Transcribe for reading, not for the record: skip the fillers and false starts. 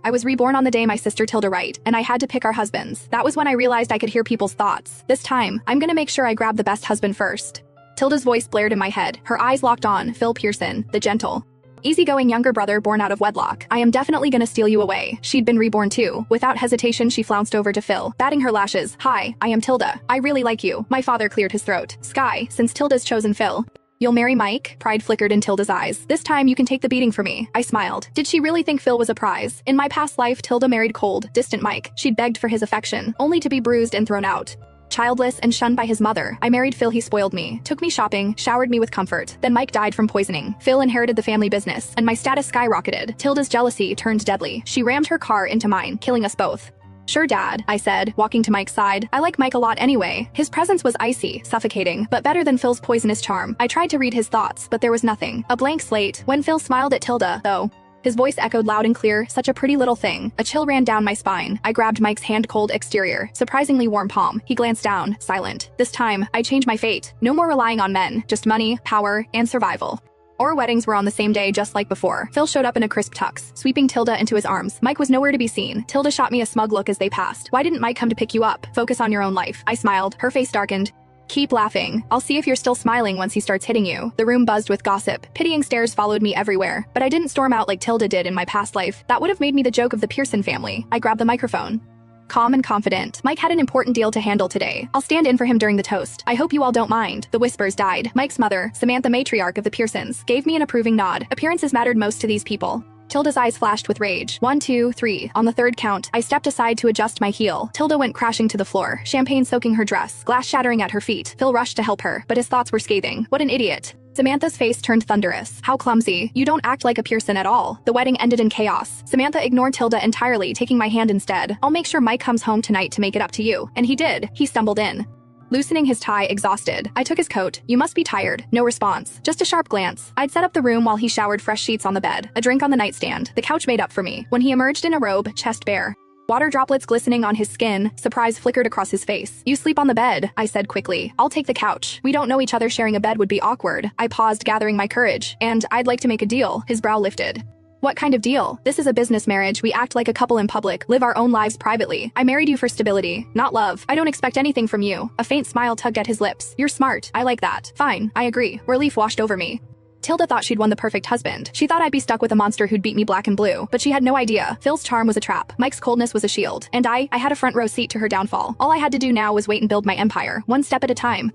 I was reborn on the day my sister Tilda right, and I had to pick our husbands. That was when I realized I could hear people's thoughts. This time, I'm gonna make sure I grab the best husband first. Tilda's voice blared in my head, her eyes locked on Phil Pearson, the gentle, easygoing younger brother born out of wedlock. I am definitely gonna steal you away. She'd been reborn too. Without hesitation, she flounced over to Phil, batting her lashes. Hi, I am Tilda. I really like you. My father cleared his throat. Sky, since Tilda's chosen Phil, you'll marry Mike? Pride flickered in Tilda's eyes. This time you can take the beating for me. I smiled. Did she really think Phil was a prize? In my past life, Tilda married cold, distant Mike. She'd begged for his affection, only to be bruised and thrown out. Childless and shunned by his mother, I married Phil. He spoiled me, took me shopping, showered me with comfort. Then Mike died from poisoning. Phil inherited the family business, and my status skyrocketed. Tilda's jealousy turned deadly. She rammed her car into mine, killing us both. Sure, Dad, I said, walking to Mike's side. I like Mike a lot anyway. His presence was icy, suffocating, but better than Phil's poisonous charm. I tried to read his thoughts, but there was nothing. A blank slate. When Phil smiled at Tilda, though, his voice echoed loud and clear, such a pretty little thing. A chill ran down my spine. I grabbed Mike's hand-cold exterior, surprisingly warm palm. He glanced down, silent. This time, I changed my fate. No more relying on men, just money, power, and survival. Our weddings were on the same day just like before. Phil showed up in a crisp tux, sweeping Tilda into his arms. Mike was nowhere to be seen. Tilda shot me a smug look as they passed. Why didn't Mike come to pick you up? Focus on your own life. I smiled. Her face darkened. Keep laughing. I'll see if you're still smiling once he starts hitting you. The room buzzed with gossip. Pitying stares followed me everywhere. But I didn't storm out like Tilda did in my past life. That would have made me the joke of the Pearson family. I grabbed the microphone. Calm and confident. Mike had an important deal to handle today. I'll stand in for him during the toast. I hope you all don't mind. The whispers died. Mike's mother, Samantha, matriarch of the Pearsons, gave me an approving nod. Appearances mattered most to these people. Tilda's eyes flashed with rage. 1, 2, 3. On the third count, I stepped aside to adjust my heel. Tilda went crashing to the floor, champagne soaking her dress, glass shattering at her feet. Phil rushed to help her, but his thoughts were scathing. What an idiot. Samantha's face turned thunderous. How clumsy. You don't act like a Pearson at all. The wedding ended in chaos. Samantha ignored Tilda entirely, taking my hand instead. I'll make sure Mike comes home tonight to make it up to you. And he did. He stumbled in, loosening his tie, exhausted. I took his coat. You must be tired. No response. Just a sharp glance. I'd set up the room while he showered fresh sheets on the bed, a drink on the nightstand. The couch made up for me. When he emerged in a robe, chest bare, water droplets glistening on his skin, surprise flickered across his face. You sleep on the bed, I said quickly. I'll take the couch. We don't know each other. Sharing a bed would be awkward. I paused, gathering my courage. And I'd like to make a deal. His brow lifted. What kind of deal? This is a business marriage. We act like a couple in public, live our own lives privately. I married you for stability, not love. I don't expect anything from you. A faint smile tugged at his lips. You're smart. I like that. Fine, I agree. Relief washed over me. Tilda thought she'd won the perfect husband. She thought I'd be stuck with a monster who'd beat me black and blue, but she had no idea. Phil's charm was a trap. Mike's coldness was a shield. And I had a front row seat to her downfall. All I had to do now was wait and build my empire, one step at a time.